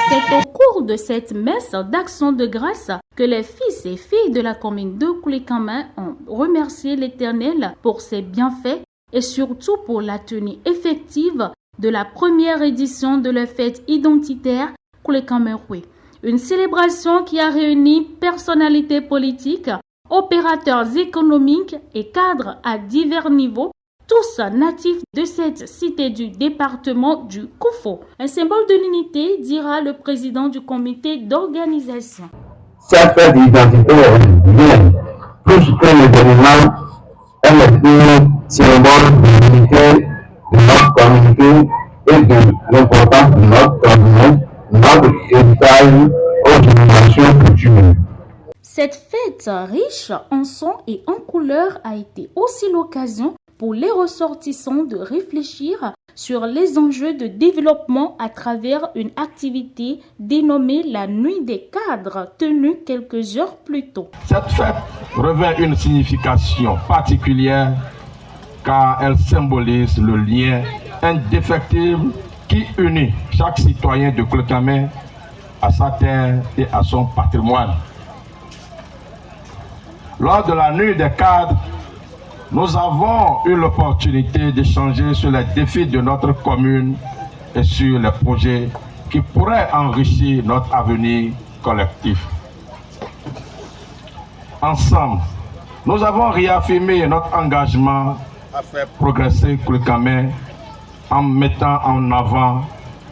C'est au cours de cette messe d'action de grâce que les fils et filles de la commune de Koulé-Kamé ont remercié l'Éternel pour ses bienfaits et surtout pour la tenue effective de la première édition de la fête identitaire Koulé-Kamé-Roué. Une célébration qui a réuni personnalités politiques, opérateurs économiques et cadres à divers niveaux, tous natifs de cette cité du département du Koufo. Un symbole de l'unité, dira le président du comité d'organisation. Cette fête identitaire est bien plus que l'événement, elle est un symbole de l'unité de notre communauté et de l'importance de notre communauté, notre héritage aux générations futures. Cette fête riche en sons et en couleurs a été aussi l'occasion pour les ressortissants de réfléchir sur les enjeux de développement à travers une activité dénommée la Nuit des cadres, tenue quelques heures plus tôt. Cette fête revêt une signification particulière car elle symbolise le lien indéfectible qui unit chaque citoyen de Koulé-Kamé à sa terre et à son patrimoine. Lors de la Nuit des cadres, nous avons eu l'opportunité d'échanger sur les défis de notre commune et sur les projets qui pourraient enrichir notre avenir collectif. Ensemble, nous avons réaffirmé notre engagement à faire progresser Koulé-Kamé en mettant en avant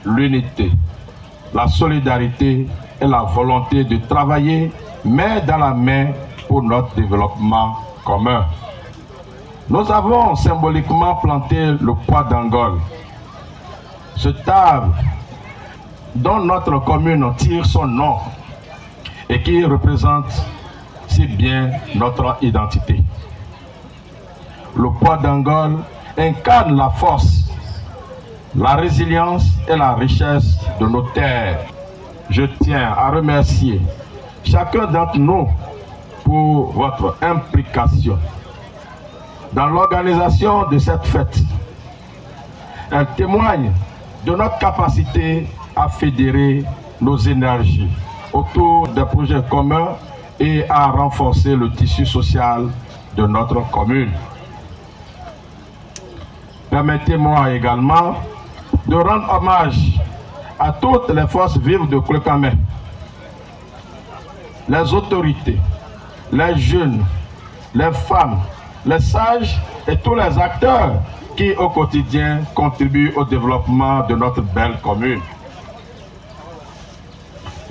l'unité, la solidarité et la volonté de travailler main dans la main pour notre développement commun. Nous avons symboliquement planté le poids d'Angole. Cet arbre dont notre commune tire son nom et qui représente si bien notre identité. Le poids d'Angole incarne la force, la résilience et la richesse de nos terres. Je tiens à remercier chacun d'entre nous pour votre implication dans l'organisation de cette fête. Elle témoigne de notre capacité à fédérer nos énergies autour des projets communs et à renforcer le tissu social de notre commune. Permettez-moi également de rendre hommage à toutes les forces vives de Koulé-Kamé, les autorités, les jeunes, les femmes, les sages et tous les acteurs qui au quotidien contribuent au développement de notre belle commune.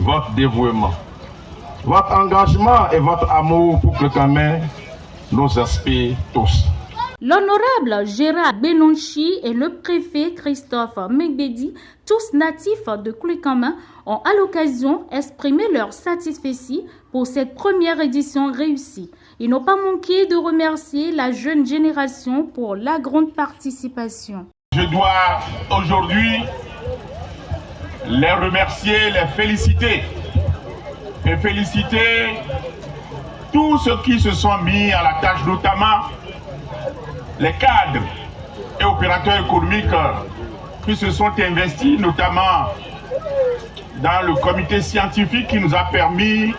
Votre dévouement, votre engagement et votre amour pour Koulé-Kamé nous inspirent tous. L'honorable Gérard Benonchi et le préfet Christophe Megbedi, tous natifs de Koulé-Kamé, ont à l'occasion exprimé leur satisfaction pour cette première édition réussie. Ils n'ont pas manqué de remercier la jeune génération pour la grande participation. Je dois aujourd'hui les remercier, les féliciter et féliciter tous ceux qui se sont mis à la tâche, notamment les cadres et opérateurs économiques qui se sont investis, notamment dans le comité scientifique qui nous a permis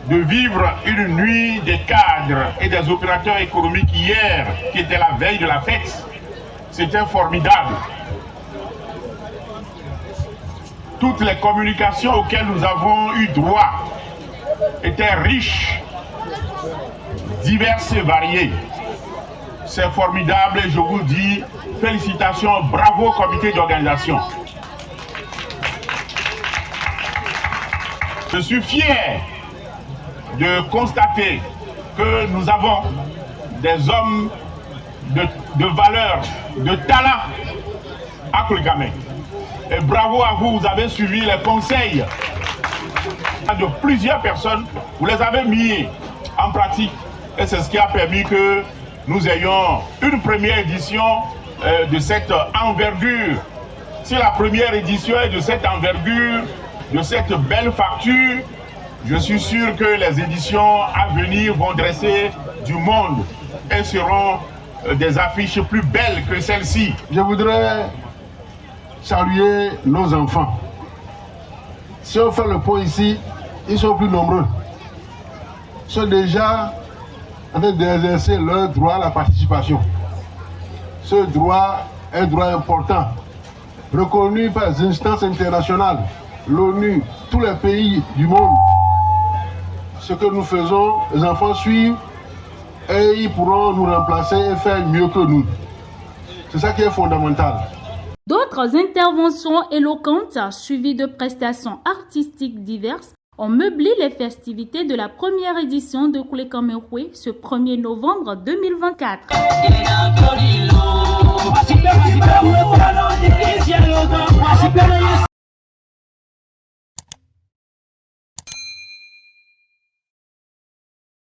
de vivre une nuit des cadres et des opérateurs économiques hier, qui était la veille de la fête. C'était formidable. Toutes les communications auxquelles nous avons eu droit étaient riches, diverses et variées. C'est formidable et je vous dis félicitations, bravo au comité d'organisation. Je suis fier de constater que nous avons des hommes de valeur, de talent à Koulé-Kamé. Et bravo à vous, vous avez suivi les conseils de plusieurs personnes, vous les avez mis en pratique et c'est ce qui a permis que nous ayons une première édition de cette envergure. Si la première édition est de cette envergure, de cette belle facture, je suis sûr que les éditions à venir vont dresser du monde et seront des affiches plus belles que celle-ci. Je voudrais saluer nos enfants. Si on fait le point ici, ils sont plus nombreux. Ils sont déjà en train d'exercer leur droit à la participation. Ce droit est un droit important, reconnu par les instances internationales, l'ONU, tous les pays du monde. Ce que nous faisons, les enfants suivent et ils pourront nous remplacer et faire mieux que nous. C'est ça qui est fondamental. D'autres interventions éloquentes, suivies de prestations artistiques diverses, ont meublé les festivités de la première édition de Koulé-Kamé-Houé ce 1er novembre 2024.